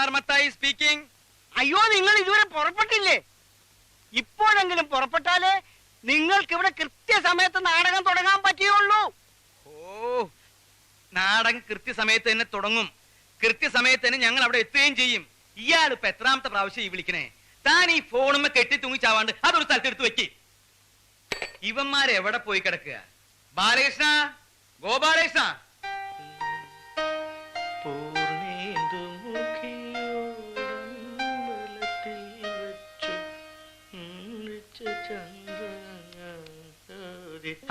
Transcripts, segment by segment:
മാന്നാർമത്തായി speaking. അയ്യോ, നിങ്ങൾ ഇതുവരെ പുറപ്പെട്ടില്ലേ? ഇപ്പോഴെങ്കിലും പുറപ്പെട്ടാലേ നിങ്ങൾക്ക് ഇവിടെ കൃത്യസമയത്ത് നാടകം തുടങ്ങാൻ പറ്റുകയുള്ളൂ. ഓ, നാടകം കൃത്യസമയത്ത് തന്നെ തുടങ്ങും. കൃത്യസമയത്ത് തന്നെ ഞങ്ങൾ അവിടെ എത്തുകയും ചെയ്യും. ഇയാൾ ഇപ്പൊ എത്രാമത്തെ പ്രാവശ്യം ഈ വിളിക്കണേ? താൻ ഈ ഫോണുമ്മ കെട്ടി തൂങ്ങിച്ചാവാണ്ട് അതൊരു സ്ഥലത്തെടുത്ത് വെക്ക്. ഇവന്മാരെ എവിടെ പോയി കിടക്കുക? ബാലകൃഷ്ണ, ഗോപാലകൃഷ്ണ.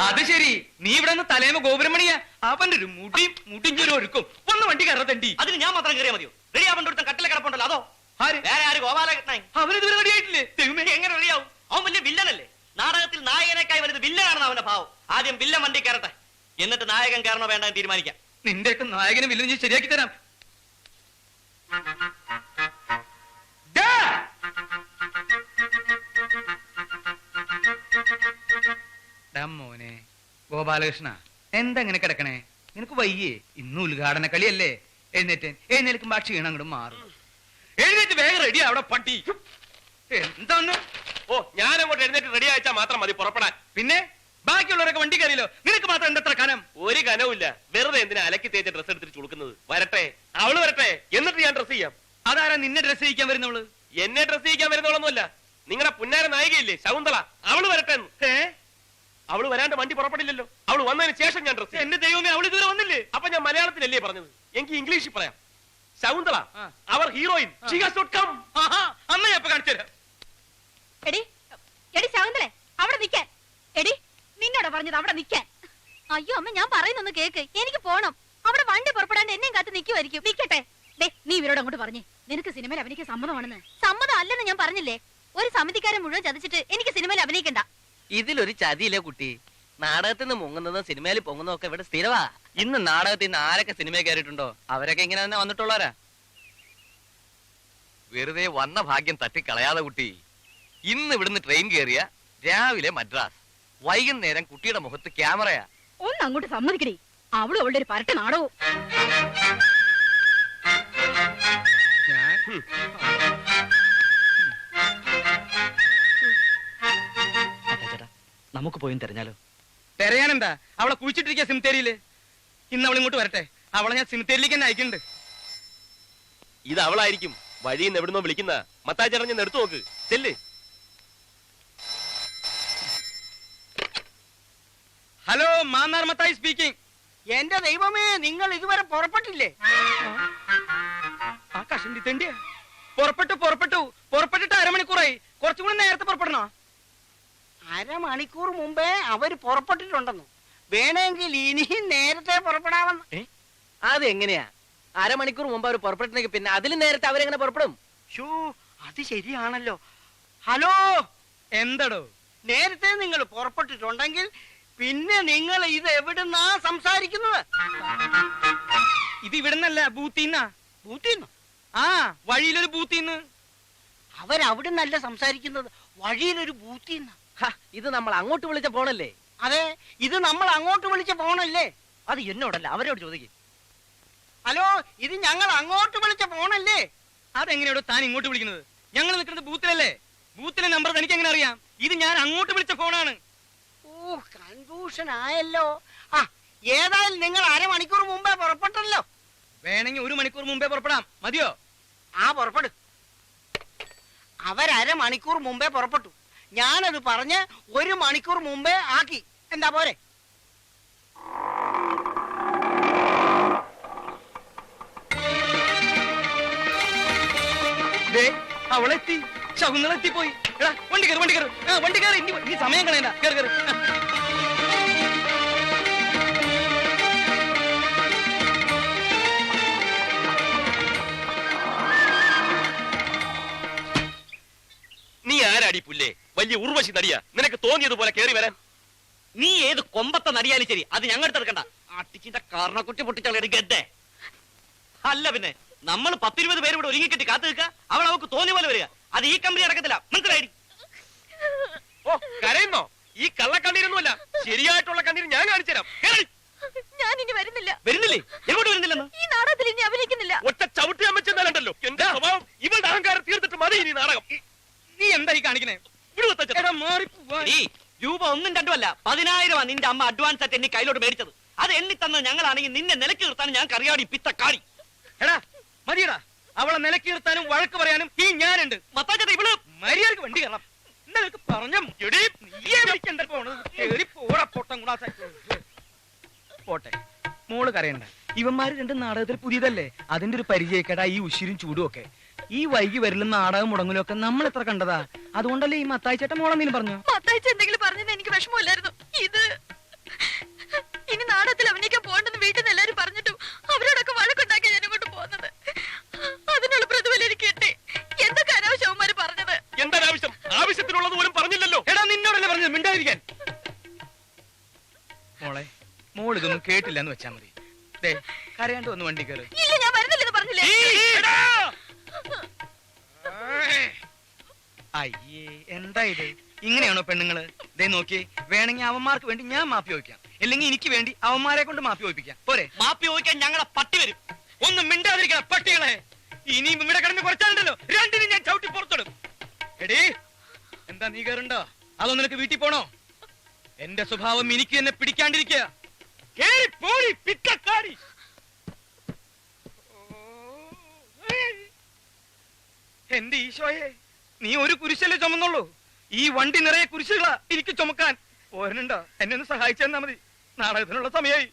അത് ശരി, നീ ഇവിടെ നിന്ന് തലേമ ഗോപുരമണിയാ. അവന്റെ ഒരു മുടിഞ്ഞൊരു ഒരുക്കും. ഒന്ന് വണ്ടി കയറത്തണ്ടി. അതിന് ഞാൻ മാത്രം കയറിയാൽ മതിയോ? റെഡി ആവണ്ട ഒരുത്തൻ കട്ടിലെ കിടപ്പുണ്ടല്ലോ, അതോ? വേറെ ആര്? ഗോപാലകൃഷ്ണൻ. അവനിതുവരെ റെഡിയായിട്ടില്ലേ? എങ്ങനെ റെഡിയാവും? അവൻ വലിയ വില്ലനല്ലേ? നാടകത്തിൽ നായകനേക്കായി വലുത് വില്ലനാണെന്ന് അവന്റെ ഭാവം. ആദ്യം വില്ലൻ വണ്ടി കയറട്ടെ, എന്നിട്ട് നായകൻ കയറണോ വേണ്ടെന്ന് തീരുമാനിക്കാം. നിന്റെയൊക്കെ നായകനെ വില്ലൻ ശരിയാക്കി തരാം. മോനെ ഗോപാലകൃഷ്ണ, എന്താ ഇങ്ങനെ കിടക്കണേ? നിനക്ക് വയ്യേ? ഇന്ന് ഉദ്ഘാടന കളിയല്ലേ? എഴുന്നേൽക്കുമ്പോ ആ ക്ഷീണം അങ്ങോട്ട് മാറും. എഴുന്നേറ്റ് വേഗം റെഡി അവിടെ പട്ടി. എന്താന്ന്? ഓ, ഞാൻ അങ്ങോട്ട് എഴുന്നേറ്റ് റെഡി അയച്ചാൽ മാത്രം മതി പുറപ്പെടാൻ. പിന്നെ ബാക്കിയുള്ളവരൊക്കെ വണ്ടി കയറിയല്ലോ, നിനക്ക് മാത്രം എന്തത്ര കനം? ഒരു കനവുമില്ല. വെറുതെ എന്തിനാ അലക്കി തേച്ച് ഡ്രസ് എടുത്തിട്ട് ചുളുക്കുന്നത്? വരട്ടെ, അവള് വരട്ടെ, എന്നിട്ട് ഞാൻ ഡ്രസ് ചെയ്യാം. അതാരാ നിന്നെ ഡ്രസ് ചെയ്യിക്കാൻ വരുന്നവള്? എന്നെ ഡ്രസ് ചെയ്യിക്കാൻ വരുന്നവളൊന്നുമല്ല, നിങ്ങളുടെ പുന്നാര നായികയില്ലേ ശകുന്തള, അവള് വരട്ടെ. അവള് വരാണ്ട് വണ്ടി പുറപ്പെടില്ലല്ലോ. അവള് വന്നതിന് ശേഷം ഞാൻ ഡ്രസ്. എന്റെ ദൈവമേ, അവള് ഇതുവരെ വന്നില്ലേ? അപ്പൊ ഞാൻ മലയാളത്തിലല്ലേ പറഞ്ഞത്, എനിക്ക് ഇംഗ്ലീഷിൽ പറയാം. ശകുന്തള, അവർ ഹീറോയിൻ, അമ്മ ഞാൻ ഇപ്പൊ കാണിച്ചു തരാം. എടി എടി ശകുന്തളെ, അവിടെ നിൽക്കാൻ. എടി, നിന്നോട് പറഞ്ഞത് അവിടെ നിൽക്കാൻ. അയ്യോ അമ്മ, ഞാൻ പറയുന്നൊന്ന് കേക്ക്. എനിക്ക് പോണം. അവിടെ വണ്ടി പുറപ്പെടാണ്ട് എന്നെയും കാത്ത് നിൽക്കുമായിരിക്കും. നിൽക്കട്ടെ. നീ ഇവരോട് അങ്ങോട്ട് പറഞ്ഞേ, നിനക്ക് സിനിമയിൽ അഭിനയിക്കാൻ സമ്മതമാണെന്ന്. സമ്മതം അല്ലെന്ന് ഞാൻ പറഞ്ഞില്ലേ? ഒരു സമിതിക്കാരെ മുഴുവൻ ചതിച്ചിട്ട് എനിക്ക് സിനിമയിൽ അഭിനയിക്കണ്ട. ഇതിലൊരു ചതിയില്ലേ കുട്ടി? നാടകത്തിൽ നിന്ന് മുങ്ങുന്നതും സിനിമയിൽ പൊങ്ങുന്നതും ഒക്കെ ഇവിടെ സ്ഥിരവാ. ഇന്ന് നാടകത്തിൽ നിന്ന് ആരൊക്കെ സിനിമയിൽ കയറിയിട്ടുണ്ടോ അവരൊക്കെ ഇങ്ങനെ തന്നെ വന്നിട്ടുള്ളവരാ. വെറുതെ വന്ന ഭാഗ്യം തട്ടിക്കളയാതെ കുട്ടി. ഇന്ന് ഇവിടുന്ന് ട്രെയിൻ കയറിയ രാവിലെ മദ്രാസ്, വൈകുന്നേരം കുട്ടിയുടെ മുഖത്ത് ക്യാമറയാ. ഒന്ന് അങ്ങോട്ട് സമ്മതിക്കടി. അവളും അവളുടെ ഒരു പരട്ട നാടകവും. നമുക്ക് പോയി തെരഞ്ഞാലോ? തെരയാനെന്താ? അവളെ കുഴിച്ചിട്ടിരിക്കുക സിമിത്തേരിയില്. ഇന്ന് അവൾ ഇങ്ങോട്ട് വരട്ടെ, അവളെ ഞാൻ സിമിത്തേരിയിലേക്ക് തന്നെ അയക്കുന്നുണ്ട്. ഇത് അവളായിരിക്കും. വഴിയിൽ നിന്ന് എവിടുന്നോ വിളിക്കുന്ന. മത്തായി ചേട്ടൻ ഞാൻ എടുത്തു നോക്ക്, ചെല്ല്. Hello, മാന്നാർമത്തായി speaking. എന്റെ ദൈവമേ, നിങ്ങൾ ഇതുവരെ പുറപ്പെട്ടില്ലേ? ആ കഷണ്ടി തെണ്ടിയാ. പുറപ്പെട്ടിട്ട് അരമണിക്കൂറായി. കുറച്ചും കൂടി നേരത്തെ പുറപ്പെടണോ? അരമണിക്കൂർ മുമ്പേ അവര് പുറപ്പെട്ടിട്ടുണ്ടെന്നു. വേണമെങ്കിൽ ഇനിയും നേരത്തെ പുറപ്പെടാമെന്ന്. അതെങ്ങനെയാ? അരമണിക്കൂർ മുമ്പ് അവർ പുറപ്പെട്ടിട്ടുണ്ടെങ്കിൽ പിന്നെ അതിലും നേരത്തെ അവരെങ്ങനെ പുറപ്പെടും? ഷോ, അത് ശരിയാണല്ലോ. ഹലോ, എന്തടോ? നേരത്തെ നിങ്ങൾ പുറപ്പെട്ടിട്ടുണ്ടെങ്കിൽ പിന്നെ നിങ്ങൾ ഇത് എവിടുന്നാ സംസാരിക്കുന്നത്? ഇത് ഇവിടുന്നല്ല, ബൂത്തിന്നാ. ബൂത്തിന്ന്? ആ, വഴിയിലൊരു ബൂത്തിന്ന്. അവരവിടുന്നല്ല സംസാരിക്കുന്നത്, വഴിയിലൊരു ബൂത്തിന്ന്. ഇത് നമ്മൾ അങ്ങോട്ട് വിളിച്ച ഫോണല്ലേ? അതെ, ഇത് നമ്മൾ അങ്ങോട്ട് വിളിച്ച ഫോണല്ലേ? അത് എന്നോടല്ല, അവരോട് ചോദിക്കും. ഹലോ, ഇത് ഞങ്ങൾ അങ്ങോട്ട് വിളിച്ച ഫോണല്ലേ? അതെങ്ങനെയാണോ താൻ ഇങ്ങോട്ട് വിളിക്കുന്നത്? ഞങ്ങൾ നിൽക്കുന്നത് ബൂത്തിലല്ലേ. ബൂത്തിലെ നമ്പർ തനിക്ക് എങ്ങനെ അറിയാം? ഇത് ഞാൻ അങ്ങോട്ട് വിളിച്ച ഫോണാണ്. ഓ, കൺഫ്യൂഷൻ ആയല്ലോ. ആ, ഏതായാലും നിങ്ങൾ അരമണിക്കൂർ മുമ്പേ പുറപ്പെട്ടല്ലോ. വേണമെങ്കിൽ 1 മണിക്കൂർ മുമ്പേ പുറപ്പെടാം. മതിയോ? ആ, പുറപ്പെടും. അവരമണിക്കൂർ മുമ്പേ പുറപ്പെട്ടു. ഞാനത് പറഞ്ഞ് 1 മണിക്കൂർ മുമ്പേ ആക്കി. എന്താ പോരെ? അവളെത്തി, ശകുന്തളെത്തിപ്പോയി. എടാ, വണ്ടി കയറി. നീ സമയം കളയണ്ട, കയറി. നീ ആരാടി പുല്ലേ? വലിയ ഉർവശി നടിയാ. നിനക്ക് തോന്നിയതുപോലെ കയറി വരാൻ. നീ ഏത് കൊമ്പത്തെ നടിയാലും ശരി, അത് ഞങ്ങൾ എടുക്കണ്ട. അട്ടിച്ചിന്റെ കാരണക്കുട്ടി പൊട്ടിച്ചളയുടെ ഗദ്ദേ. അല്ല പിന്നെ നമ്മൾ 10-20 പേര് ഇവിടെ ഒരുങ്ങിക്കെട്ടി കാത്തു നിൽക്കുക. അവൾ അവൾക്ക് തോന്നിയ പോലെ വരിക. അത് ഈ കമ്പനി അടക്കത്തില്ല, മനസ്സിലായി? ഓ, കരയുന്നോ? ഈ കള്ളക്കണ്ണീരൊന്നുമല്ല, ശരിയായിട്ടുള്ള കണ്ണീര് ഞാൻ കാണിച്ചു തരാം. ഞാൻ ഇനി വരുന്നില്ല. വരുന്നില്ലേ? എങ്ങോട്ട് വരുന്നില്ലെന്ന്? ഈ നാടകത്തിൽ ഇനി അഭിനയിക്കുന്നില്ല. ഒറ്റ ചവിട്ടി അമ്മച്ചെന്നാലുണ്ടല്ലോ എന്റെ എടാ മാറി പോവാൻ. എടീ, രൂപ 1 2 അല്ല 10,000 നിന്റെ അമ്മ അഡ്വാൻസ് ആയിട്ട് എന്നെ കയ്യിലോട്ട് മേടിച്ചത്. അത് എണ്ണി തന്ന ഞങ്ങളാണെങ്കിൽ നിന്നെ നിലക്ക് നിർത്താൻ ഞാൻ കറിയാടി പിത്തക്കാടി. എടാ മതിയടാ, അവളെ നിലക്ക് നിർത്താനും വഴക്ക് പറയാനും ഈ ഞാനുണ്ട്. മത്താച്ചേട്ടാ ഇവള് മര്യാദക്ക് വണ്ടി കയറണം. നിനക്ക് പറഞ്ഞ നീയെ വിളിക്കണ്ട പോണത്. കേറി പോടാ പൊട്ടം കൂടാ. പോട്ടെ, മോള് കരയണ്ട. ഇവന്മാര് രണ്ട് നാടകത്തിൽ പുതിയതല്ലേ, അതിന്റെ ഒരു പരിചയക്കേടാ ഈ ഉശിരും ചൂടും ഒക്കെ. ഈ വൈകി വരലും നാടകം മുടങ്ങലും ഒക്കെ നമ്മൾ എത്ര കണ്ടതാ. അതുകൊണ്ടല്ലേ ഈ മത്തായി ചേട്ടൻ മോളെന്തെങ്കിലും പറഞ്ഞു. മത്തായിച്ച എന്തെങ്കിലും പറഞ്ഞത് എനിക്ക് വിഷമമില്ലായിരുന്നു. ഇത് ഇനി നാടകത്തിൽ അഭിനയിക്കാൻ പോകണ്ടെന്ന് വീട്ടിൽ നിന്ന് എല്ലാരും പറഞ്ഞിട്ടും അവരോടൊക്കെ വഴക്കുണ്ടാക്കി ഞാൻ ഇങ്ങോട്ട് പോകുന്നത്. അതിനുള്ള പ്രതിഫലം എനിക്ക് കിട്ടി. എന്തൊക്കെ അനാവശ്യവന്മാര് പറഞ്ഞത്. എന്താണ് ആവശ്യം? ആവശ്യത്തിനുള്ളത് പോലും പറഞ്ഞില്ലല്ലോ. എടാ നിന്നോടല്ലേ പറഞ്ഞത് മിണ്ടാതിരിക്കാൻ. മോളെ, മോൾ ഇതൊന്നും കേട്ടില്ല എന്ന് വെച്ചാ മതി. ദേ കരയാണ്ട് വന്ന് വണ്ടി കയറി. ഇല്ല, ഞാൻ വരുന്നില്ലെന്ന് പറഞ്ഞില്ലേ. അയ്യേ, എന്താ ഇത്? ഇങ്ങനെയാണോ പെണ്ണുങ്ങള്? ദേ നോക്കിയേ, വേണമെങ്കിൽ അവന്മാർക്ക് വേണ്ടി ഞാൻ മാപ്പി ചോദിക്കാം, അല്ലെങ്കിൽ എനിക്ക് വേണ്ടി അവന്മാരെ കൊണ്ട് മാപ്പി ചോദിപ്പിക്കാം. പോരെ? മാപ്പി ചോദിക്കാൻ ഞങ്ങളെ പട്ടി വരും. ഒന്നും മിണ്ടാതിരിക്കണം പട്ടികളെ. ഇനിയും ഇവിടെ കിടന്ന് കുറച്ചാലുണ്ടല്ലോ രണ്ടിനും ഞാൻ ചവിട്ടി പുറത്തിടും. എടീ, എന്താ നീ കയറുണ്ടോ? അതോ നിനക്ക് വീട്ടിൽ പോണോ? എന്റെ സ്വഭാവം എനിക്ക് തന്നെ പിടിക്കാണ്ടിരിക്കുക. എന്റെ ഈശോയെ, നീ ഒരു കുരിശല്ലേ ചുമന്നുള്ളൂ. ഈ വണ്ടി നിറയെ കുരിശുകളാ എനിക്ക് ചുമക്കാൻ. പോരനുണ്ടോ? എന്നെ ഒന്ന് സഹായിച്ചെന്നാ മതി. നാടകത്തിനുള്ള സമയമായി.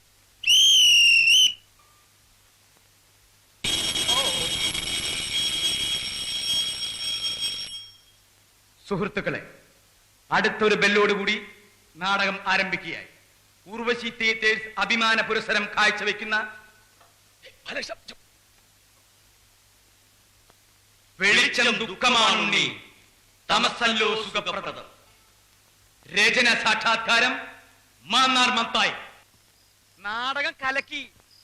സുഹൃത്തുക്കളെ, അടുത്തൊരു ബെല്ലോടുകൂടി നാടകം ആരംഭിക്കുകയായി. ഊർവശി തിയേറ്റേഴ്സ് അഭിമാന പുരസ്സരം കാഴ്ചവെക്കുന്ന വെളിച്ചം ദുഃഖമാണുണ്ണി, തമസല്ലോ സുഖപ്രദം. രചന സാക്ഷാത്കാരം മാന്നാർ മത്തായി. നാടകം കലക്കി.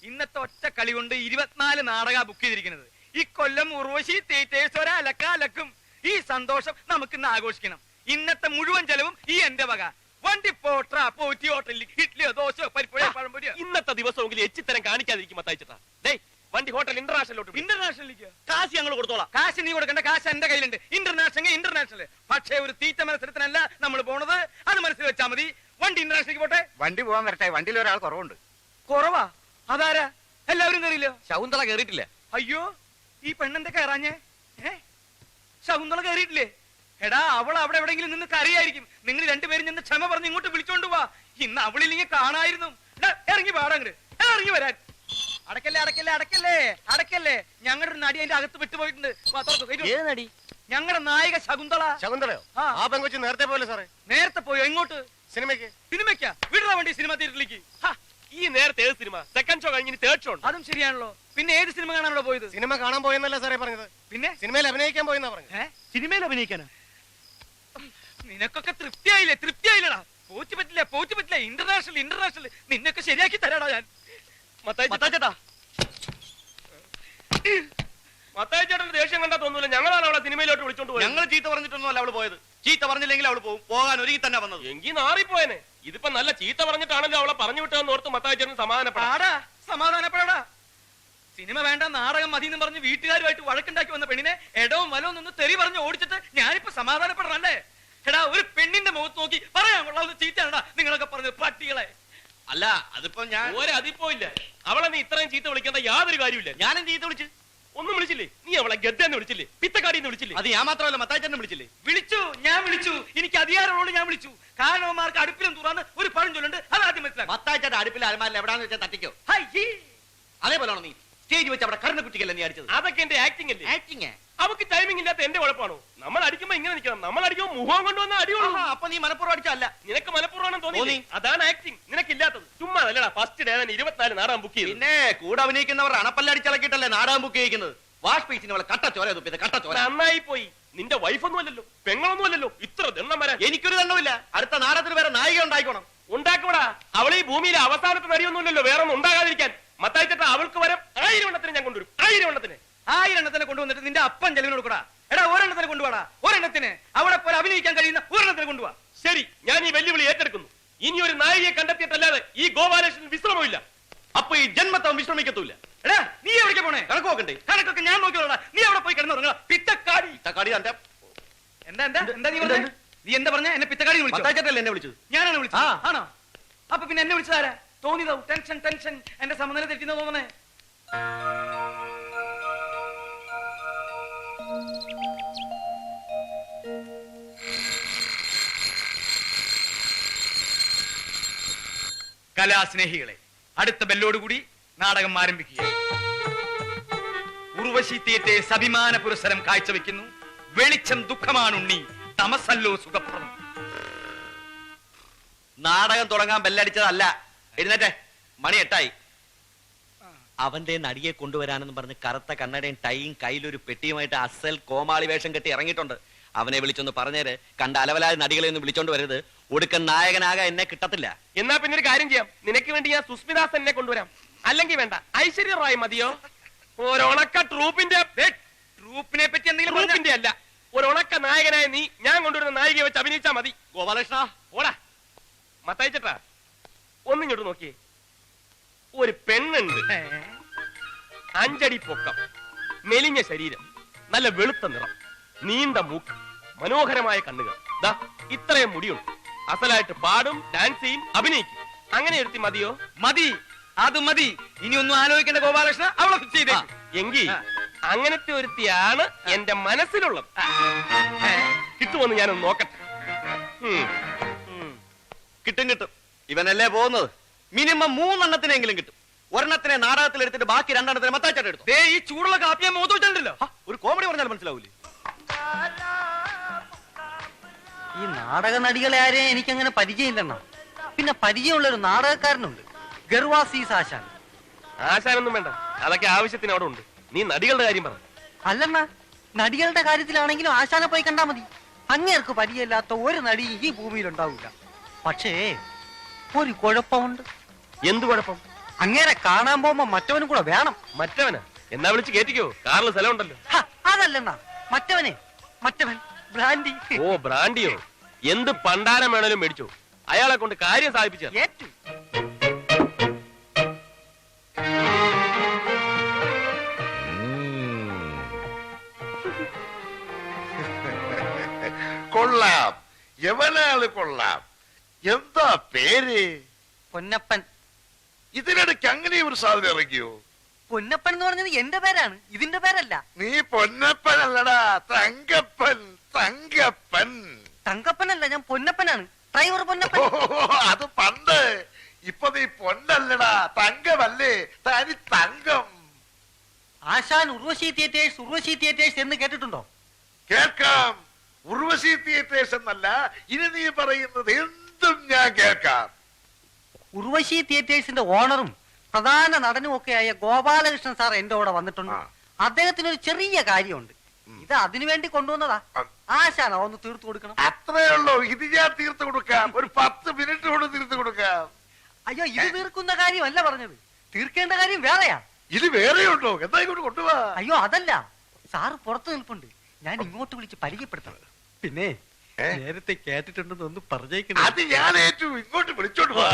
ഇന്നത്തെ ഒറ്റ കളി കൊണ്ട് 24 നാടക ബുക്ക് ചെയ്തിരിക്കുന്നത്. ഇക്കൊല്ലം ഉർവശി തിയേറ്റേഴ്സ് ഒരലക്കും. ഈ സന്തോഷം നമുക്ക് ഇന്ന് ആഘോഷിക്കണം. ഇന്നത്തെ മുഴുവൻ ചെലവും ഈ എന്റെ വക. വണ്ടി പോട്ട പോറ്റി ഹോട്ടലിൽ ഇഡ്ലിയോ ദോശയോ പരിപ്പുഴയോ പഴംപൊരിയോ. ഇന്നത്തെ ദിവസമെങ്കിലും എച്ചിത്തരം കാണിക്കാതിരിക്കും മത്തായിച്ചേട്ടാ. ഡേയ്, വണ്ടി ഹോട്ടൽ ഇന്റർനാഷണലോട്ട്. ഇന്റർനാഷണലിലേക്ക് കാശ് ഞങ്ങൾ കൊടുത്തോളാം. കാശ് നീ കൊടുക്കണ്ട, കാശ് എന്റെ കയ്യിലുണ്ട്. ഇന്റർനാഷണൽ. പക്ഷേ ഒരു തീറ്റ മത്സരത്തിനല്ല നമ്മൾ പോണത്. അത് മനസ്സിൽ വെച്ചാ മതി. വണ്ടി ഇന്റർനാഷണലിലേക്ക് പോട്ടെ. വണ്ടി പോകാൻ വരട്ടെ, വണ്ടിയിൽ ഒരാൾ കുറവുണ്ട്. കുറവാ? അതാരാ? എല്ലാവരും കയറിയില്ലോ? ശകുന്തള കേറിയിട്ടില്ല. അയ്യോ, ഈ പെണ്ണെന്താ കയറാഞ്ഞേ? ശകുന്തള കയറിയിട്ടില്ലേ? എടാ, അവൾ അവിടെ എവിടെയെങ്കിലും നിന്ന് കരയായിരിക്കും. നിങ്ങൾ രണ്ടുപേരും നിന്ന് ക്ഷമ പറഞ്ഞ് ഇങ്ങോട്ട് വിളിച്ചോണ്ട് പോവാ. ഇന്ന് അവളില്ലെങ്കിൽ കാണായിരുന്നു. ഇറങ്ങി പാടങ്ങട്, ഇറങ്ങി വരാൻ. അടക്കല്ലേ. ഞങ്ങളുടെ ഒരു നടി അതിന്റെ അകത്ത് വിട്ടുപോയിട്ടുണ്ട്. ഞങ്ങളുടെ നായിക ശകുന്തള. ശകുന്തളയോ? ആ പെങ്കൊച്ച് നേരത്തെ പോലെ സാറേ. നേരത്തെ പോയോ? എങ്ങോട്ട്? സിനിമയ്ക്കാ. വിടുന്ന വണ്ടി സിനിമ തിയേറ്ററിലേക്ക്. ഈ നേരത്തെ ഏത് സിനിമ? സെക്കൻഡ് ഷോ കഴിഞ്ഞ് തേർഡ് ഷോ ഉണ്ട്. അതും ശരിയാണല്ലോ. പിന്നെ ഏത് സിനിമ കാണാനോ പോയത്? സിനിമ കാണാൻ പോയെന്നല്ല സാറേ പറഞ്ഞത്. പിന്നെ സിനിമയിൽ അഭിനയിക്കാൻ പോയെന്നാ പറഞ്ഞത്. സിനിമയിൽ അഭിനയിക്കാനാ? നിനക്കൊക്കെ തൃപ്തിയായില്ലടാ. പോച്ചു പറ്റില്ല. ഇന്റർനാഷണൽ നിന്നൊക്കെ ശരിയാക്കി തരാടാ ഞാൻ. മത്താച്ചേട്ടാ, മത്തായിച്ചേട്ടന്റെ ദേഷ്യം കണ്ടാ തോന്നൂല. ഞങ്ങളാണ് അവളെ സിനിമയിലോട്ട് വിളിച്ചോണ്ട് പോയത്. ഞങ്ങൾ ചീത്ത പറഞ്ഞിട്ടൊന്നുമല്ല അവള് പോയത്. ചീത്ത പറഞ്ഞില്ലെങ്കിൽ അവള് പോകും. പോകാൻ ഒരുങ്ങി തന്നെ വന്നത്. എങ്കിൽ നാറിപ്പോയനെ. ഇതിപ്പോ നല്ല ചീത്ത പറഞ്ഞിട്ടാണല്ലോ അവളെ പറഞ്ഞു വിട്ടതെന്ന് ഓർത്ത് മത്തായിച്ചേട്ടൻ സമാധാനപ്പെടാ. സിനിമ വേണ്ട, നാടകം മതി എന്ന് പറഞ്ഞ് വീട്ടുകാരുമായിട്ട് വഴക്കുണ്ടാക്കി വന്ന പെണ്ണിനെ എടവും വലവും നിന്ന് തെറി പറഞ്ഞ് ഓടിച്ചിട്ട് ഞാനിപ്പോ സമാധാനപ്പെടണല്ലേ? എടാ, ഒരു പെണ്ണിന്റെ മുഖത്ത് നോക്കി പറയാൻ കൊള്ളാവുന്ന ചീത്തയാണടാ നിങ്ങളൊക്കെ പറഞ്ഞത്, പട്ടികളെ. അല്ല, അതിപ്പോ ഞാൻ അതിപ്പോ ഇല്ല. അവളെ നീ ഇത്രയും ചീത്ത വിളിക്കേണ്ട യാതൊരു കാര്യമില്ല. ഞാനും ചീത്ത വിളിച്ചു. ഒന്നും വിളിച്ചില്ലേ? നീ അവളെ ഗദ്ദെന്ന് വിളിച്ചില്ലേ? പിത്തക്കാടിന്ന് വിളിച്ചില്ലേ? അത് ഞാൻ മാത്രമല്ല, മത്തായിച്ചേട്ടനെ വിളിച്ചില്ലേ? ഞാൻ വിളിച്ചു. എനിക്ക് അധികാരമുള്ളൂ. ഞാൻ വിളിച്ചു. കാരണവന്മാർക്ക് അടുപ്പിലും തുറന്ന് ഒരു പഴം ചൊല്ലുണ്ട്. അത് ആദ്യം മനസ്സിലാക്കാം. മത്തായിച്ചേട്ടൻ അടുപ്പിൽ അലമാരിൽ എവിടാന്ന് വെച്ചാൽ തട്ടിക്കോ. അതേപോലെയാണോ നീ സ്റ്റേജ് വെച്ച് അവിടെ കർണ കുട്ടിക്കല്ലേ നീ അടിച്ചത്? അതൊക്കെ എന്റെ ആക്ടിംഗ് അല്ലേ? ആക്ടിങ്. അവക്ക് ടൈമിംഗ് ഇല്ലാത്ത എന്റെ കുഴപ്പമാണോ? നമ്മൾ അടിക്കുമ്പോ ഇങ്ങനെ നിൽക്കണം. നമ്മൾ അടിക്കുമ്പോ മുഖം കൊണ്ടുവന്ന അടിയുള്ളൂ. അപ്പൊ നീ മനഃപൂർവ്വം അടിച്ചല്ല. നിനക്ക് മനഃപൂർവ്വം തോന്നി. അതാണ് ആക്ടിംഗ്. നിനക്കില്ലാത്തത്. ചുമ്മാ അല്ലടാ. ഫസ്റ്റ് ഡേ 24 നാടകം ബുക്ക് ചെയ്തു. പിന്നെ കൂടെ അഭിനയിക്കുന്നവർ അണപ്പല്ലടിച്ചളക്കിട്ടല്ലേ നാടകം ബുക്ക് ചെയ്യുന്നത്. വാഷ് പീസിന് അവളെ കട്ടച്ചോര തുപ്പിയത്. കട്ടച്ചോര നന്നായി പോയി. നിന്റെ വൈഫൊന്നും അല്ലല്ലോ, പെങ്ങളൊന്നും അല്ലല്ലോ. ഇത്ര ദണ്ണം വരാൻ എനിക്കൊരു ദണ്ണമില്ല. അടുത്ത നാടകത്തിന് വേറെ നായിക ഉണ്ടായിക്കോണം. ഉണ്ടാക്കൂടാ. അവൾ ഈ ഭൂമിയിലെ അവസാനത്തെ നടിയൊന്നുമില്ലല്ലോ. വേറെ ഒന്നും ഉണ്ടാകാതിരിക്കാൻ. മത്തായിച്ചേട്ടാ, അവൾക്ക് വരെ 1000 എണ്ണത്തിന് ഞാൻ കൊണ്ടുവരും. 1000 എണ്ണത്തിന്. 1000 എണ്ണത്തിനെ കൊണ്ടുവന്നിട്ട് നിന്റെ അപ്പൻ ചെലവിന് കൊടുക്കടാ. എടാ, ഒരെണ്ണത്തിന് കൊണ്ടുപോടാ. ഒരെണ്ണത്തിന് അവിടെ പോലെ അഭിനയിക്കാൻ കഴിയുന്ന ഒരെണ്ണത്തിന് കൊണ്ടുപോവാ. ശരി, ഞാൻ ഈ വെല്ലുവിളി ഏറ്റെടുക്കുന്നു. ഇനി ഒരു നായികയെ കണ്ടെത്തിയിട്ടല്ലാതെ ഈ ഗോപാലകൃഷ്ണൻ വിശ്രമമില്ല. അപ്പൊ ഈ ജന്മത്തവൻ വിശ്രമിക്കത്തൂല്ല. എടാ, നീ എവിടേക്ക് പോണേ? കണക്ക് നോക്കണ്ടേ? കണക്കൊക്കെ ഞാൻ നോക്കിയോളാ. നീ അവിടെ പോയി കിടന്നുറങ്ങാ. പിത്തക്കാടി. തക്കാടി തന്റെ എന്താ നീ പറഞ്ഞത്? നീ എന്താ പറഞ്ഞ എന്നെ പിത്തക്കാടി വിളിച്ചു? മത്തായിച്ചേട്ടല്ലേ എന്നെ വിളിച്ചത്? ഞാനാണ് വിളിച്ചത്. ആണോ? അപ്പൊ പിന്നെ എന്നെ വിളിച്ചതാരാ? തോന്നിയതാവും. ടെൻഷൻ ടെൻഷൻ എന്റെ സമനില തെറ്റിന്ന് തോന്നണേ. കലാസ്നേഹികളെ, അടുത്ത ബെല്ലോടുകൂടി നാടകം ആരംഭിക്കുക. ഉർവശി തിയേറ്റേഴ്സ് അഭിമാന പുരസ്സരം കാഴ്ചവെക്കുന്നു വെളിച്ചം ദുഃഖമാണുണ്ണി, തമസല്ലോ സുഖപ്രദം. നാടകം തുടങ്ങാൻ ബെല്ലടിച്ചതല്ല. എഴുന്നേറ്റെ, മണി 8 അവന്റെ നടിയെ കൊണ്ടുവരാനെന്ന് പറഞ്ഞ് കറുത്ത കണ്ണടയും ടൈയും കയ്യിലൊരു പെട്ടിയുമായിട്ട് അസൽ കോമാളി വേഷം കെട്ടി ഇറങ്ങിയിട്ടുണ്ട്. അവനെ വിളിച്ചൊന്ന് പറഞ്ഞേര്, കണ്ട അലവലായ നടികളെ ഒന്നും വിളിച്ചോണ്ട് വരരുത്. ഒടുക്കൻ നായകനാകാൻ എന്നെ കിട്ടത്തില്ല. എന്നാ പിന്നെ ഒരു കാര്യം ചെയ്യാം, നിനക്ക് വേണ്ടി ഞാൻ സുസ്മിദാസ് എന്നെ കൊണ്ടുവരാം. അല്ലെങ്കിൽ വേണ്ട, ഐശ്വര്യ റായ് മതിയോ? ഒരണക്ക ട്രൂപ്പിന്റെ ട്രൂപ്പിനെ പറ്റി എന്തെങ്കിലും പറഞ്ഞാ- ട്രൂപ്പിന്റെ അല്ല, ഒരണക്ക നായകനായ നീ ഞാൻ കൊണ്ടുവരുന്ന നായികയെ വെച്ച് അഭിനയിച്ചാ മതി. ഗോപാലകൃഷ്ണ, ഓടാ മത്തയച്ചട്ടാ, ഒന്നിങ്ങോട്ട് നോക്കിയേ. ഒരു പെണ്ണുണ്ട്, 5 അടി പൊക്കം, മെലിഞ്ഞ ശരീരം, നല്ല വെളുത്ത നിറം, നീണ്ട മൂക്ക്, മനോഹരമായ കണ്ണുകൾ, ദാ ഇത്രയും മുടിയുണ്ട്. അസലായിട്ട് പാടും, ഡാൻസ് ചെയ്യും, അഭിനയിക്കും. അങ്ങനെ ഒരുത്തി മതിയോ? മതി, അത് മതി. ഇനി ഒന്നും ആലോചിക്കേണ്ട ഗോപാലകൃഷ്ണ, അവളെ ഫിക്സ് ചെയ്തേ. എങ്കിൽ അങ്ങനത്തെ ഒരുത്തിയാണ് എന്റെ മനസ്സിലുള്ളത്. കിട്ടുമെന്ന് ഞാനൊന്ന് നോക്കട്ടെ. കിട്ടും കിട്ടും. ഇവനല്ലേ പോകുന്നത്. മിനിമം 3 എണ്ണത്തിനെങ്കിലും കിട്ടും. ഒരെണ്ണത്തിനെ നാടകത്തിൽ എടുത്തിട്ട് ബാക്കി 2 എണ്ണത്തിനെ മത്താച്ചേട്ടൻ എടുത്തു. ദേ ഈ ചൂടുള്ള കാപ്പിയെ മോത്ത് വെച്ചിട്ടുണ്ടല്ലോ. ഒരു കോമഡി പറഞ്ഞാൽ മനസ്സിലാവൂലേ? ഈ നാടക നടികളെ ആരെയും എനിക്കങ്ങനെ പരിചയമില്ലെണ്ണ. പിന്നെ പരിചയമുള്ള ഒരു നാടകക്കാരനുണ്ട്, ഗർവാസീസ് ആശാൻ. ആശാനൊന്നും വേണ്ട, അതൊക്കെ ആവശ്യത്തിന് അവിടെ ഉണ്ട്. നീ നടികളുടെ കാര്യം പറ. അല്ലെണ്ണ, നടികളുടെ കാര്യത്തിലാണെങ്കിലും ആശാനെ പോയി കണ്ടാ മതി. അങ്ങേർക്ക് പരിചയമില്ലാത്ത ഒരു നടി ഈ ഭൂമിയിൽ ഉണ്ടാവില്ല. പക്ഷേ ഒരു കുഴപ്പമുണ്ട്. എന്ത് കുഴപ്പം? അങ്ങേരെ കാണാൻ പോകുമ്പോ മറ്റവനും കൂടെ വേണം. മറ്റവനാ? എന്നാ വിളിച്ച് കേറ്റിക്കോ, കാറിൽ സ്ഥലം ഉണ്ടല്ലോ. അതല്ലെണ്ണ, മറ്റവൻ ബ്രാൻഡി. ഓ ബ്രാൻഡിയോ? എന്ത് പണ്ടാരം വേണേലും മേടിച്ചോ, അയാളെ കൊണ്ട് കാര്യം സാധിപ്പിച്ച. ഏറ്റു. കൊള്ളാം, എവനാള് കൊള്ളാം. എന്താ പേര്? പൊന്നപ്പൻ. ഇതിനിടയ്ക്ക് അങ്ങനെ ഒരു സാധനം ഇറങ്ങിയോ? പൊന്നപ്പൻ എന്ന് പറഞ്ഞത് എന്റെ പേരാണ്, ഇതിന്റെ പേരല്ല. നീ പൊന്നപ്പൻ അല്ലടാ, തങ്കപ്പൻ. തങ്കപ്പൻ തങ്കപ്പനല്ല, ഞാൻ പൊന്നപ്പനാണ്. ഡ്രൈവർ പൊന്നപ്പൻ. അത് പണ്ട്. ഇപ്പൊ നീ പൊന്നല്ലടാ, തങ്കമല്ലേ? തനി തങ്കം. ആശാൻ ഉർവശി തിയേറ്റേഴ്സ് എന്ന് കേട്ടിട്ടുണ്ടോ? കേൾക്കാം. ഉർവശി തിയേറ്റേഴ്സ് എന്നല്ല, ഇനി നീ പറയുന്നത് എന്തും ഞാൻ കേൾക്കാം. ഉർവശി തിയേറ്റേഴ്സിന്റെ ഓണറും പ്രധാന നടനും ഒക്കെയായ ഗോപാലകൃഷ്ണൻ സാർ എന്റെ കൂടെ വന്നിട്ടുണ്ട്. അദ്ദേഹത്തിന് ഒരു ചെറിയ കാര്യമുണ്ട്. ഇത് അതിനു വേണ്ടി കൊണ്ടുവന്നതാ. ആശാന ഒന്ന് തീർത്തു കൊടുക്കണം. അത്രേ ഉള്ളൂ. ഇത് ഞാൻ തീർത്തു കൊടുക്കാം. ഒരു 10 മിനിറ്റ് കൊണ്ട് തീർത്തു കൊടുക്കാം. അയ്യോ, ഇത് തീർക്കുന്ന കാര്യമല്ല പറഞ്ഞത്, തീർക്കേണ്ട കാര്യം വേറെയാ. ഇത് വേറെയുണ്ടോ? എന്താ ഇങ്ങോട്ട് കൊണ്ടുപോവാ. അയ്യോ അതല്ല, സാറ് പുറത്തു നിൽപ്പുണ്ട്, ഞാൻ ഇങ്ങോട്ട് വിളിച്ച് പരിചയപ്പെടുത്തണം. പിന്നെ നേരത്തെ കേട്ടിട്ടുണ്ടെന്ന് ഒന്ന് പറഞ്ഞേക്കണം. അത് ഞാൻ ഏറ്റു. ഇങ്ങോട്ട് വിളിച്ചോണ്ട് പോവാ.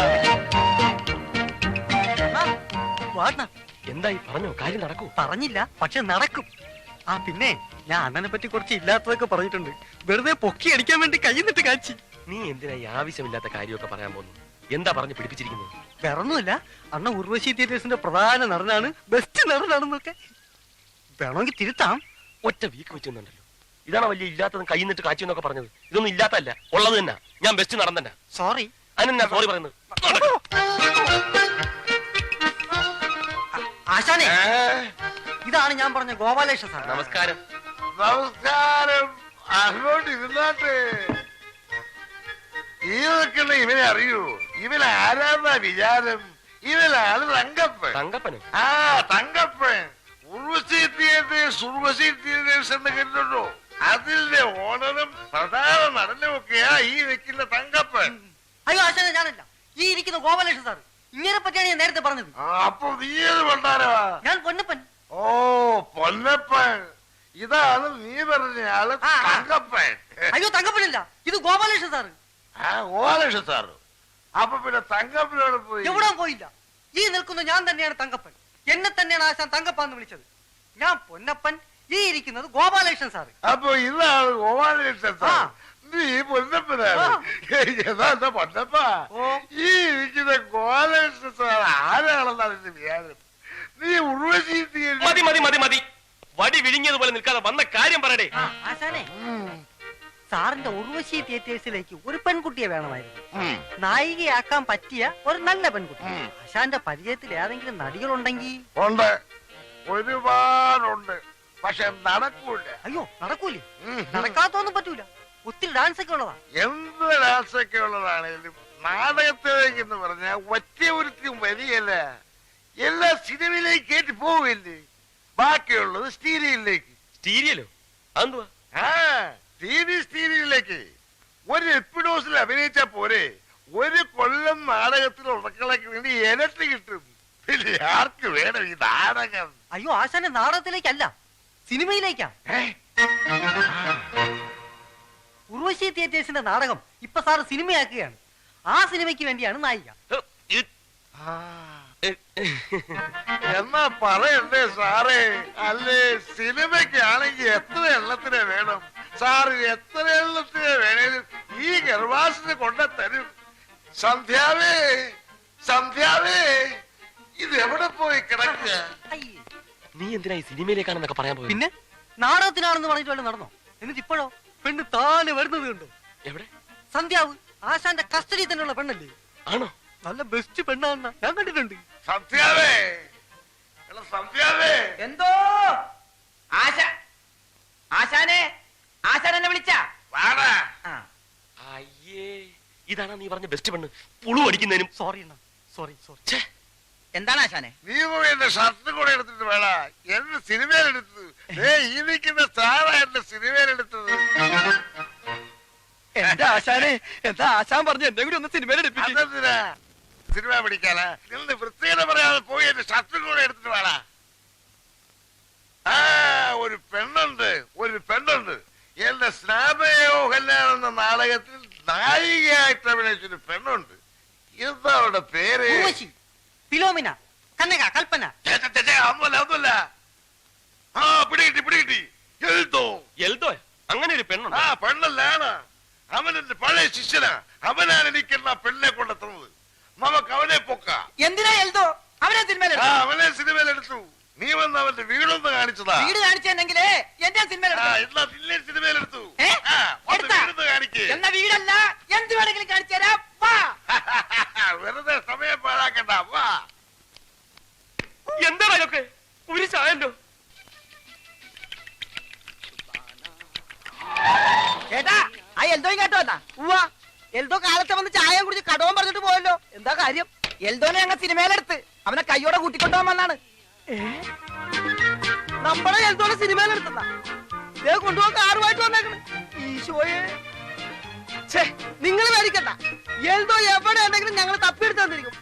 എന്തായി പറഞ്ഞോ? കാര്യം നടക്കൂ? പറഞ്ഞില്ല, പക്ഷെ നടക്കും. ആ പിന്നെ ഞാൻ അണ്ണനെ പറ്റി കുറച്ച് ഇല്ലാത്തതൊക്കെ പറഞ്ഞിട്ടുണ്ട്. വെറുതെ പൊക്കി അടിക്കാൻ വേണ്ടി കയ്യിന്നിട്ട് കാച്ചി. നീ എന്തിനാ ഈ ആവശ്യമില്ലാത്ത കാര്യമൊക്കെ പറയാൻ പോകുന്നു? എന്താ പറഞ്ഞു പിടിപ്പിച്ചിരിക്കുന്നത്? വേറൊന്നുമില്ല, അണ്ണ ഉർവശി തിയേറ്റേഴ്സിന്റെ പ്രധാന നടനാണ്, ബെസ്റ്റ് നടനാണെന്നൊക്കെ. വേണമെങ്കിൽ തിരുത്താം. ഒറ്റ വീക്ക് വെച്ചുണ്ടല്ലോ. ഇതാണ് വലിയ ഇല്ലാത്തതും കൈന്നിട്ട് കാച്ചു എന്നൊക്കെ പറഞ്ഞത്. ഇതൊന്നും ഇല്ലാത്തല്ല, ഉള്ളത് തന്നെ. ഞാൻ ബെസ്റ്റ് നടൻ തന്നെ. സോറി. അതിനെന്നാ സോറി പറയുന്നത്? ആശാനെ, ഇതാണ് ഞാൻ പറഞ്ഞ ഗോപാലേഷ സാർ. നമസ്കാരം. നമസ്കാരം. അങ്ങോട്ട് ഇരുന്നാട്ടെ. ഈ നിൽക്കുന്ന ഇവനെ അറിയൂ? ഇവൻ ആരാന്നാ വിചാരം? ഇവനാണ് തങ്കപ്പൻ. തങ്കപ്പനോ? ആ തങ്കപ്പൻ. ഉർവശി തിയേറ്റേഴ്സ് എന്ന് കേട്ടിട്ടുണ്ടോ? അതിന്റെ ഓണറും പ്രധാന നടനും ഒക്കെയാ ഈ നിൽക്കുന്ന തങ്കപ്പൻ. അയ്യോ ആശാനെ, ഞാനല്ല, ഈ ഇരിക്കുന്ന ഗോപാലേഷ സാർ. ഇങ്ങനെ പറ്റിയാണ് ഞാൻ നേരത്തെ പറഞ്ഞത്. അപ്പൊ നീ ഏത് കൊണ്ടാരവാ? ഞാൻ പൊന്നപ്പൻ. ഓ പൊന്നപ്പൻ. ഇതാണ് നീ പറഞ്ഞ ആള് തങ്കപ്പൻ. അയ്യോ തങ്കപ്പനില്ല, ഇത് ഗോപാലേഷ സാറ്. ആ ഗോപാലകൃഷ്ണൻ സാറ്. അപ്പൊ പിന്നെ തങ്കപ്പനോട് പോയി? എവിടെ പോയില്ല. ഈ നിൽക്കുന്ന ഞാൻ തന്നെയാണ് തങ്കപ്പൻ. എന്നെ തന്നെയാണ് ആശാൻ തങ്കപ്പാന്ന് വിളിച്ചത്. ഞാൻ പൊന്നപ്പൻ, ഈ ഇരിക്കുന്നത് ഗോപാലകൃഷ്ണൻ സാറ്. അപ്പൊ ഇതാണ് ഗോപാലകൃഷ്ണൻ സാർ. നീ പൊന്നപ്പനാണ് എന്താ പൊന്നപ്പ ഈ ഇരിക്കുന്ന ഗോപാലകൃഷ്ണൻ സാർ ആരാണെന്നാണ് എന്റെ വിചാരം. നീ ഉർവശി മതി മതി മതി മതി വടി വിഴിഞ്ഞതുപോലെ നിൽക്കാതെ വന്ന കാര്യം പറയടേ. ആശാനെ സാറിന്റെ ഉർവശി തിയേറ്റേഴ്സിലേക്ക് ഒരു പെൺകുട്ടിയെ വേണമായിരുന്നു. നായികയാക്കാൻ പറ്റിയ ഒരു നല്ല പെൺകുട്ടി. ആശാന്റെ പരിചയത്തിൽ ഏതെങ്കിലും നടികളുണ്ടെങ്കിൽ? ഉണ്ട്, ഒരുപാടുണ്ട്. പക്ഷെ നടക്കൂല. അയ്യോ നടക്കൂലേ? നടക്കാത്തൊന്നും പറ്റൂല. ഒത്തിരി ഡാൻസ് ഒക്കെ ഉള്ളതാ. എന്ത് ഡാൻസ് ഒക്കെ ഉള്ളതാണേലും നാടകത്തിലേക്ക് എന്ന് പറഞ്ഞാൽ ഒറ്റ ഒരുത്തിയും വരികയല്ല. എല്ലാ സിനിമയിലേക്ക് കയറ്റി പോവില്ലേ. ബാക്കിയുള്ളത് സ്റ്റീരിയലിലേക്ക്. സ്റ്റീരിയലോ? അതെന്തുവാ? ആ ടി.വി. സ്റ്റീരിയലിലേക്ക് ഒരു എപ്പിഡോസിൽ അഭിനയിച്ചാ പോരെ. ഒരു കൊല്ലം നാടകത്തിൽ ഉടക്കളയ്ക്ക് വേണ്ടി ഇരട്ടി കിട്ടും. പിന്നെ ആർക്ക് വേണം ഈ നാടകം? അയ്യോ ആശാന്റെ നാടകത്തിലേക്കല്ല, സിനിമയിലേക്കാ. ഉർവശി തിയേറ്റേഴ്സിന്റെ നാടകം ഇപ്പൊ സാറ് സിനിമയാക്കുകയാണ്. ആ സിനിമയ്ക്ക് വേണ്ടിയാണ് നായിക. എന്നാ പറയണ്ടേ സാറേ? അല്ലേ സിനിമയ്ക്കാണെങ്കിൽ എത്ര എണ്ണത്തിനെ വേണം? സാറ് എത്ര എണ്ണത്തിനെ വേണേലും ഈ ഗർഭാസിന് കൊണ്ട തരും. സന്ധ്യാവേ, സന്ധ്യാവേ, ഇത് എവിടെ പോയി കിടക്കുക? നീ എന്തിനാ ഈ സിനിമയിലേക്കാണെന്നൊക്കെ പറയാൻ പോയി? പിന്നെ നാടകത്തിനാണെന്ന് പറഞ്ഞിട്ട് വല്ല നടന്നോ? എന്നിട്ട് ഇപ്പോഴോ പെണ്ണ് താനെ വരുന്നത് കണ്ടോ? എവിടെ? സന്ധ്യാവ് ആശാന്റെ കസ്റ്റഡി തന്നെയുള്ള പെണ്ണല്ലേ? ആണോ? നല്ല ബെസ്റ്റ് പെണ്ണാണെന്ന ഞാൻ കണ്ടിട്ടുണ്ട്. സന്ധ്യാവേ, സന്ധ്യാവേ. എന്തോ ആശാനെ, ആശാൻ എന്നെ വിളിച്ച? വാടാ. അയ്യേ, ഇതാണ് നീ പറഞ്ഞ ബെസ്റ്റ് പെണ്ണ്. പുളു അടിക്കുന്നതിനും. സോറി അണ്ണാ, സോറി സോറി. എന്താണ് ആശാനെ? നീ പോയി എന്റെ ഷർട്ട് കൂടെ എടുത്തിട്ട് വേടാ. എന്റെ സിനിമയിലെടുത്തത് ഈ നിൽക്കുന്ന സാറാ എന്റെ സിനിമയിലെടുത്തത്. എന്താ ആശാനെ, എന്താ ആശാൻ പറഞ്ഞു എന്നെ കൂടി ഒന്ന് സിനിമയിലെടുപ്പിച്ചു? അതെന്തിനാ സിനിമ പിടിക്കാനാ? നിന്ന് വൃത്തികേട് പറയാതെ പോയി എന്റെ ഷർട്ട് കൂടെ എടുത്തിട്ട് വേടാ. ആ ഒരു പെണ്ണുണ്ട്, ഒരു പെണ്ണുണ്ട്. എന്റെ സ്നാപയോ കല്യാണം എന്ന നാടകത്തിൽ നായികയായിട്ട് അഭിനയിച്ചൊരു പെണ്ണുണ്ട്. എന്താ അവരുടെ പേര്? ഫിലോമിന, കനക, കൽപ്പന. ഒന്നുമല്ല. ആ പിടികിട്ടി പിടികിട്ടി. എൽദോ. എൽദോ? അങ്ങനെ ഒരു പെണ്ണുണ്ട്? ആ പെണ്ണല്ലാണ്. അവൻ എന്റെ പഴയ ശിഷ്യനാ. അവനാണ് എനിക്കെന്നാ പെണ്ണിനെ കൊണ്ടെത്തുന്നത്. നമുക്ക് അവനെ പൊക്കാം. എന്തിനാ എൽദോ അവനെ സിനിമയിലെടുത്തു? ആ അവനെ സിനിമയിലെടുത്തു. നീ വന്ന് അവന്റെ വീടൊന്ന് കാണിച്ചതാ. വീട് കാണിച്ചെന്നെങ്കിലേ എന്റെ സിനിമയിലെടുത്തു. എന്നാ നിന്നെ സിനിമയിലെടുത്തു. എടുത്താ? വീടൊന്ന് കാണിക്കേ. എന്ന വീടല്ല, എന്ത് വേണമെങ്കിലും കാണിച്ചു തരാം. വെറുതെ സമയം പാഴാക്കണ്ട. വാ. എന്താണ് അതൊക്കെ? ഒരു ചായല്ലോ. ചേട്ടാ, ആ എൽദോ കേട്ടോ? ഉവ്വാ, എൽദോ കാലത്തെ വന്ന് ചായ കുടിച്ച് കടവും പറഞ്ഞിട്ട് പോയല്ലോ. എന്താ കാര്യം? എൽദോനെ ഞങ്ങൾ സിനിമയിലെടുത്ത് അവനെ കയ്യോടെ കൂട്ടിക്കൊണ്ടുപോകാൻ വന്നാണ്. നമ്മളെ എൽദോനെ സിനിമയിലെടുത്താ കൊണ്ടുപോകാൻ കാറുമായിട്ട് വന്നേക്കണ്. ഈശോയെ, നിങ്ങൾ മേടിക്കണ്ട. എൽദോ എവിടെ ഉണ്ടെങ്കിലും ഞങ്ങൾ തപ്പിയെടുത്ത് തന്നിരിക്കും.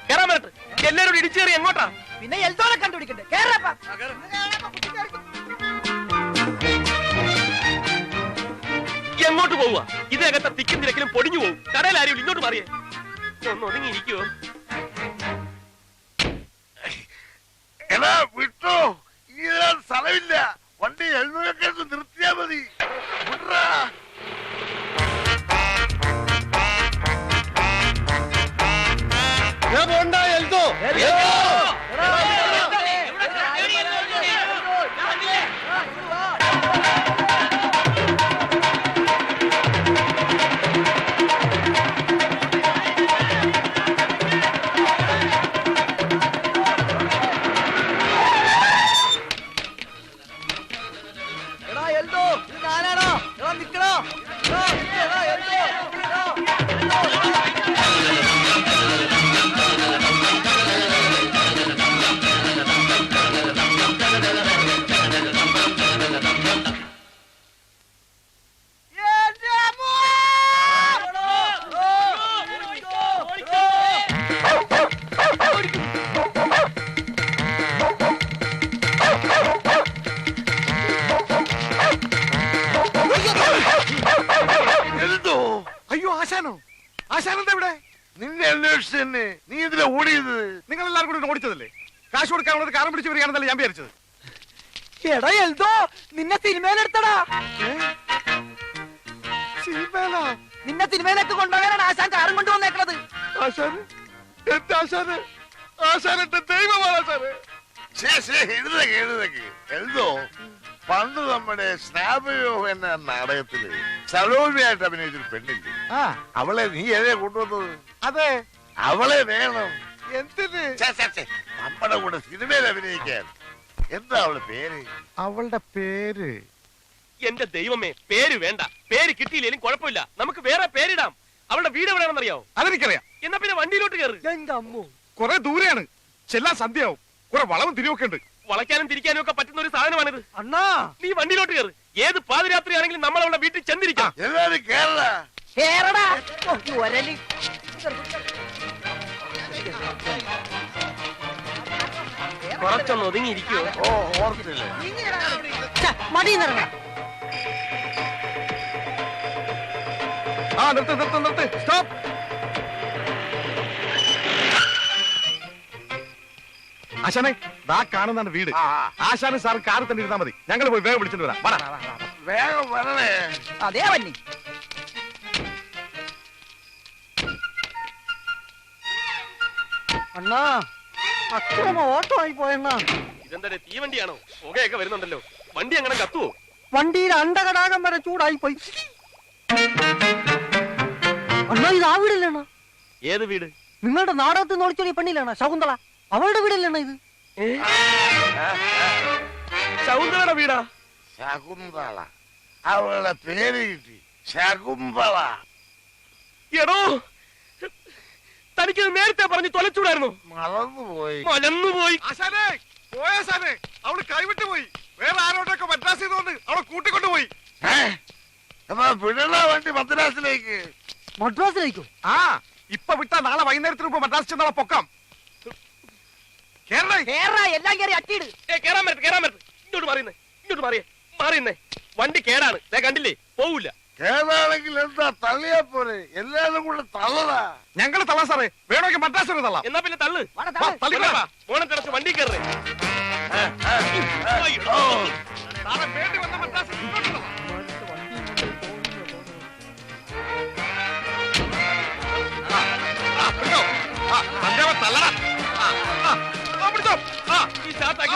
കേറാൻ പറ്റ എല്ലാരോടും ഇടിച്ചു കയറി എങ്ങോട്ടാ? പിന്നെ എൽദോനെ കണ്ടുപിടിക്കണ്ടേ? കേറാപ്പാ. എങ്ങോട്ട് പോവുക? ഇതിനകത്തെ തിക്കും തിരക്കിലും പൊടിഞ്ഞു പോകും. കടയിൽ ആരും ഇങ്ങോട്ട് മാറിയേ. ഒന്ന് ഒതുങ്ങിയിരിക്കുവോ? എടാ വിട്ടോ, ഇനി സ്ഥലമില്ല. വണ്ടി എഴുന്നൂറൊക്കെ നിർത്തിയാ മതി. വിട്രാ. പോണ്ട എൽദോ. അയ്യോ ആശാനോ? ആശാനെന്താ ഇവിടെ? നിന്നെ അന്വേഷിച്ച് തന്നെ. നീ ഇതിലെ ഓടിയത്? നിങ്ങൾ എല്ലാവരും കൂടി ഓടിച്ചതല്ലേ? കാശ് കൊടുക്കാനുള്ളത് കാരം പിടിച്ച് വരികയാണെന്നല്ലേ ഞാൻ വിചാരിച്ചത്. എടാ എൽദോ നിന്നെ സിനിമയിലെടുത്തടാ. സിനിമയിലാ? നിന്നെ സിനിമയിലേക്ക് കൊണ്ടുപോകാനാണ് ആശാൻ കാറും കൊണ്ടുവന്നേക്കണത്. ആശാന് എന്റെ ആശാന് ആശാൻ എന്റെ ദൈവമാണ് ആശാന്. എഴുതക്ക് എന്തോ പണ്ട് നമ്മുടെ സ്നാപയോ എന്ന നാടകത്തില് സലോമിയായിട്ട് അഭിനയിച്ചൊരു പെണ്ണില്ലേ, അവളെ നീ എവിടെ കൊണ്ടുവന്നത്? അതെ, അവളെ വേണം എന്തിന്? നമ്മുടെ കൂടെ സിനിമയിൽ അഭിനയിക്കാൻ. എന്താ അവളുടെ പേര്? അവളുടെ പേര് എന്റെ ദൈവമേ, പേര് വേണ്ട. പേര് കിട്ടിയില്ലേലും കുഴപ്പമില്ല, നമുക്ക് വേറെ പേരിടാം. അവളുടെ വീട് എവിടെയാണെന്നറിയാവോ? അതെനിക്കറിയാം. എന്നാ പിന്നെ വണ്ടിയിലോട്ട് കയറി. എന്റെ അമ്മോ, കുറെ ദൂരെയാണ്, ചെല്ലാൻ സന്ധ്യയാവും. കുറെ വളവും തിരിവൊക്കെ ഉണ്ട്. വളയ്ക്കാനും തിരിക്കാനും ഒക്കെ പറ്റുന്ന ഒരു സാധനമാണിത്. അണ്ണാ നീ വണ്ടിയിലോട്ട് കയറി. ഏത് പാതിരാത്രി ആണെങ്കിലും നമ്മൾ അവളുടെ വീട്ടിൽ ചെന്നിരിക്കാം. എല്ലാരും കേരള കേറടാ. ഒരലി കുറച്ചൊന്ന് ഒതുങ്ങിയിരിക്കുവോ? ഓർത്തില്ലേ? മടിയിന്നിറങ്ങ. നിർത്ത് നിർത്ത് നിർത്ത്, സ്റ്റോപ്പ്. ആശാനെ, ദാ കാണുന്നതാണ് വീട്. ആശാനും സാർ കാറിൽ തന്നെ ഇരുന്നാ മതി. ഞങ്ങൾ പോയി വേഗം വിളിച്ചിട്ട് വരാം. വാടാ. വേഗം വരണേ. അതേ വന്നി. അണ്ണാ, അക്രമ ഓട്ടോ ആയി പോയണ്ണാ. ഇതെന്താ തീവണ്ടിയാണോ? പുകയൊക്കെ വരുന്നുണ്ടല്ലോ. വണ്ടി അങ്ങനെ കത്തുവോ? വണ്ടിയിൽ അണ്ടകടാകം വരെ ചൂടായി പോയി. അണ്ണാ, ഇത് ആ വീടല്ലേണ്ണ? ഏത് വീട്? നിങ്ങളുടെ നാടകത്തിൽ നിന്ന് ഒളിച്ചൊരു പെണ്ണില്ലേണ്ണ ശകുന്തള, അവളുടെ വീടല്ലേണ്ണ ഇത്? ശകുന്തളയുടെ വീടാ? ശകുന്തള, അവളുടെ പേര് കിട്ടി, ശകുന്തള. എടോ, തനിക്ക് നേരത്തെ പറഞ്ഞ് തൊലച്ചൂടായിരുന്നു. മറന്നുപോയി. മലന്നുപോയി. ആശാനെ, പോയാശാനെ, അവള് കൈവിട്ടു പോയി. വേറെ ആരോടൊക്കെ മദ്രാസ് ചെയ്തുകൊണ്ട് അവളെ കൂട്ടിക്കൊണ്ടുപോയി. എന്നാ വിടണ വണ്ടി മദ്രാസിലേക്ക്. മദ്രാസിലേക്കോ? ആ, ഇപ്പൊ വിട്ടാ നാളെ വൈകുന്നേരത്തിന് മുമ്പ് മദ്രാസ് ചെന്നാളെ പൊക്കാം. കേരള എല്ലാം കയറി അട്ടിയിട്. കേറാൻ പറ്റ. ഇങ്ങോട്ട് മാറിയുന്നേ, ഇങ്ങോട്ട് മാറിയുന്നേ. വണ്ടി കേടാണ്, ദേ കണ്ടില്ലേ, പോവില്ല. കേരളാണെങ്കിൽ എന്താ തള്ളിയാ പോലെ, എല്ലാരും കൂടെ തള്ളടാ. ഞങ്ങള് തള്ളാം സാറേ, വേണമെങ്കിൽ മദ്രാസ് വരെ തള്ളാം. എന്നാ പിന്നെ തള്ളു. തള്ളിക്കളാ. മോണത്തിടച്ച് വണ്ടി കയറേ. സാറേ, വേണ്ടി വന്ന മദ്രാസ് ഇങ്ങോട്ട് തള്ളാം. പിടിച്ചോ. തള്ളടാ. പിടിച്ചോ. ഈ സ്റ്റാർട്ടാക്കി.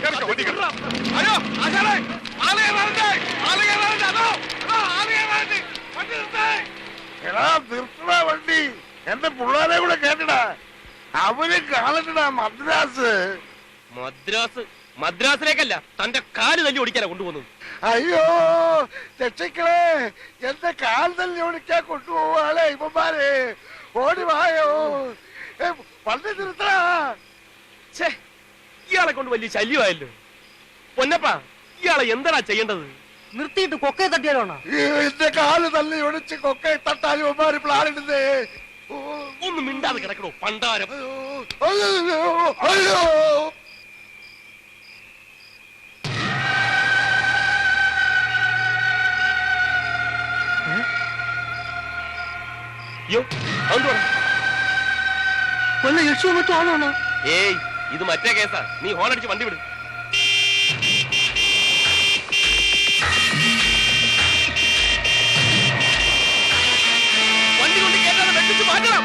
കേറിക്കോ, വണ്ടി കേറി. അയ്യോ ആശാനെ, ആളെ കയറാനുണ്ട്. വണ്ടി നിർത്തേ. എടാ നിർത്തണ വണ്ടി, എന്റെ പിള്ളേരെ കൂടെ കേട്ടടാ. അവര് കാണട്ടടാ മദ്രാസ്. മദ്രാസിലേക്കല്ല, തന്റെ കാല് തല്ലി ഓടിക്കാനാ കൊണ്ടുപോകുന്നത്. അയ്യോ രക്ഷിക്കളെ, എന്റെ കാൽ തല്ലി ഓടിക്കാൻ കൊണ്ടുപോവാളെ ഇവന്മാരെ. ഓടി വായോ, വണ്ടി നിർത്തടാ. ഇയാളെ കൊണ്ട് വലിയ ശല്യമായല്ലോ. പൊന്നപ്പാ, ഇയാളെ എന്താ ചെയ്യേണ്ടത്? നിർത്തിയിട്ട് കൊക്കയെ തട്ടിയാലോ? എന്റെ കാല് തല്ലി ഒടിച്ച് കൊക്കെ തട്ടാൻ ഇവന്മാര് പ്ലാനിടുന്നേ. ഒന്ന് മിണ്ടാതെ കിടക്കണോ പണ്ടാരം. അയ്യോ അയ്യോ. അയ്യോ, അതെന്ത് പറ? വല്ല ലക്ഷ്യം മറ്റോ ആണോ? ഏയ്, ഇത് മറ്റേ കേസാ. നീ ഹോൺ അടിച്ച് വണ്ടി വിട്. വണ്ടി കൊണ്ട് കേട്ടാതെ വെട്ടിച്ച് മാറ്റണം.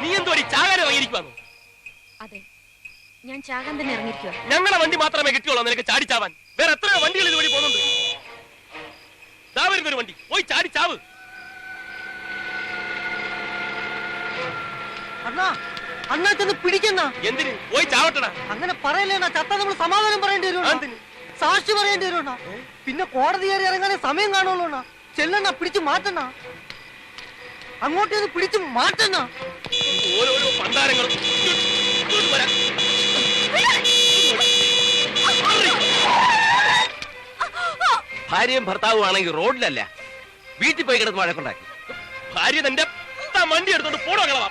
നീ എന്തോ ചാകാരം വാങ്ങിയിരിക്കുവാന്നോ? അതെ, ഞാൻ ചാകാൻ തന്നെ ഇറങ്ങിയിരിക്കുക. ഞങ്ങളെ വണ്ടി മാത്രമേ കിട്ടിയുള്ളൂ നിനക്ക് ചാടിച്ചാവാൻ. വേറെ എത്രയോ വണ്ടികൾ ഇതുവഴി പോകുന്നുണ്ട്. ദാ വരുന്നൊരു വണ്ടി, പോയി ചാടിച്ചാവ്. അണ്ണാ, അണ്ണാ ചെന്ന് പിടിക്കണ്ണ. എന്തിന്? പോയി ചാവട്ടടാ. അങ്ങനെ പറയല്ലേണ്ണ, ചത്ത നമ്മൾ സമാധാനം പറയേണ്ടി വരും, സാക്ഷി പറയേണ്ടി വരും. പിന്നെ കോടതി കയറി ഇറങ്ങാനേ സമയം കാണുള്ളൂ. ചെല്ലണ്ണ, പിടിച്ചു മാറ്റണ്ണ, അങ്ങോട്ടേന്ന് പിടിച്ചു മാറ്റണ്ണ. ഓരോരോ പണ്ടാരങ്ങളും. ഇങ്ങോട്ട് വരാൻ. ഭാര്യയും ഭർത്താവും ആണെങ്കിൽ റോഡിലല്ല, വീട്ടിൽ പോയി കിടന്ന് വഴക്കുണ്ടാക്കി. ഭാര്യ തന്റെ വണ്ടി എടുത്തോണ്ട് പോടോ കളവാ.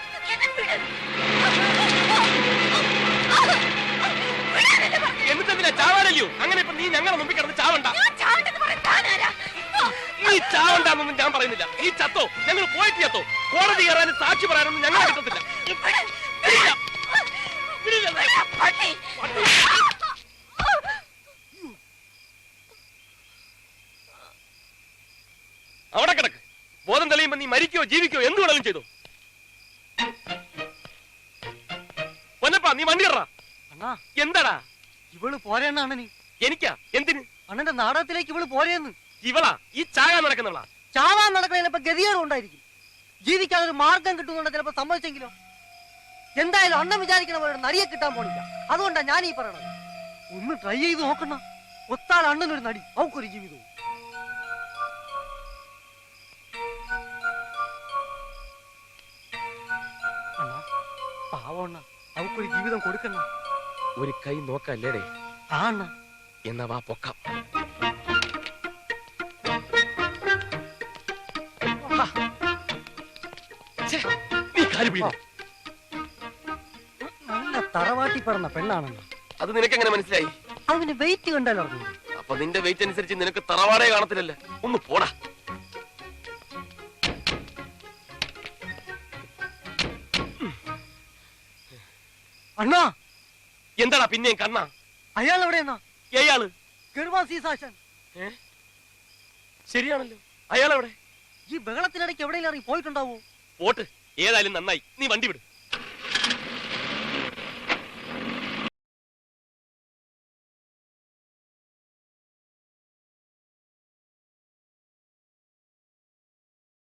എന്നിട്ടെന്തിനാ ചാവാനല്ലയോ? അങ്ങനെ ഇപ്പൊ നീ ഞങ്ങളെ മുമ്പിൽ കിടന്ന് ചാവണ്ട. നീ ചാവണ്ടെന്നൊന്നും ഞാൻ പറയുന്നില്ല. നീ ചത്തോ, ഞങ്ങൾ പോയിട്ട് ചത്തോ. കോടതി കയറാനും സാക്ഷി പറയാനൊന്നും ഞങ്ങൾ കിട്ടത്തില്ല. വിടില്ല. വിടില്ല. പട്ടി. അവിടെ കിടക്ക്. ബോധം തെളിയുമ്പോ നീ മരിക്കോ ജീവിക്കോ എന്ത് വേണമെങ്കിലും ചെയ്തു. പൊന്നപ്പാ, നീ വണ്ടി കയറാ. അണ്ണാ, എന്താടാ ഇവള് പോരെണ്ണ അണ്ണന്. എനിക്കാ? എന്തിന്? അണ്ണന്റെ നാടകത്തിലേക്ക് ഇവള് പോരെന്ന്. ഇവളാ ഈ ചാകാൻ നടക്കുന്നവളാ. ചാവാൻ നടക്കണ ചിലപ്പോ ഗതികേടും ഉണ്ടായിരിക്കും. ജീവിക്കാൻ ഒരു മാർഗം കിട്ടുന്നുണ്ട് ചിലപ്പോ സമ്മതിച്ചെങ്കിലോ. എന്തായാലും അണ്ണൻ വിചാരിക്കണ പോലെ ഒരു നടിയെ കിട്ടാൻ പോണില്ല. അതുകൊണ്ടാ ഞാൻ ഈ പറയണത്. ഒന്ന് ട്രൈ ചെയ്ത് നോക്കണ. ഒത്താൽ അണ്ണനൊരു നടി, അവക്കൊരു ജീവിതവും. അണ്ണാ, പാവണ്ണ, അവക്കൊരു ജീവിതം കൊടുക്കണ. ഒരു കൈ നോക്കല്ലേടേ? ആ അണ്ണ. എന്നാ വാ പൊക്കാം. നീ കാല് പിടി. നല്ല തറവാട്ടി പറഞ്ഞ പെണ്ണാണെന്ന്. അത് നിനക്കെങ്ങനെ മനസ്സിലായി? അതിന് വെയിറ്റ് കണ്ടാലോ അറിഞ്ഞു. അപ്പൊ നിന്റെ വെയിറ്റ് അനുസരിച്ച് നിനക്ക് തറവാടേ കാണത്തില്ലല്ലേ. ഒന്ന് പോടാ. അണ്ണാ, എന്താടാ പിന്നെയും കണ്ണാ? അയാൾ എവിടെയെന്നാ? ഏയാള് ഗർവാസി സാശൻ. ശരിയാണല്ലോ. അയാളെവിടെ? ഈ ബഹളത്തിനിടയ്ക്ക് എവിടെയെങ്കിലും ഇറങ്ങി പോയിട്ടുണ്ടാവോ? പോട്ട്. ഏതായാലും നന്നായി. നീ വണ്ടി വിട്.